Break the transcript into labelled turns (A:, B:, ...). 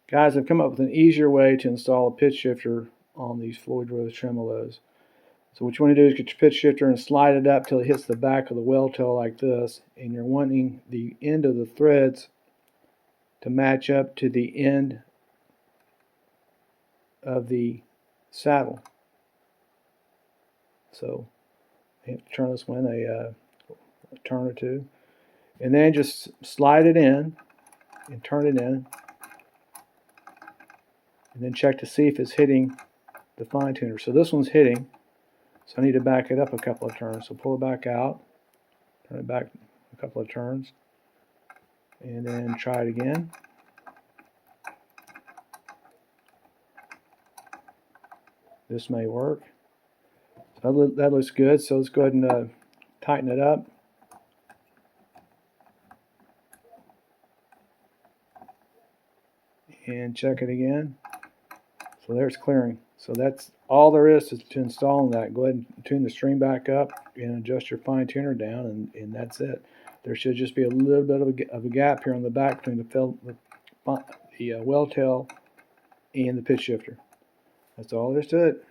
A: Guys, I've come up with an easier way to install a pitch shifter on these Floyd Rose tremolos. So what you want to do is get your pitch shifter and slide it up till it hits the back of the well tail like this, and you're wanting the end of the threads to match up to the end of the saddle. So you have to turn this one a turn or two, and then just slide it in and turn it in, and then check to see if it's hitting the fine tuner. So this one's hitting, so I need to back it up a couple of turns. So pull it back out, turn it back a couple of turns, and then try it again. This may work. So that looks good. So let's go ahead and tighten it up. And check it again. So there's clearing. So that's all there is to installing that. Go ahead and tune the stream back up and adjust your fine tuner down, and that's it. There should just be a little bit of a gap here on the back between the well tail and the pitch shifter. That's all there is to it.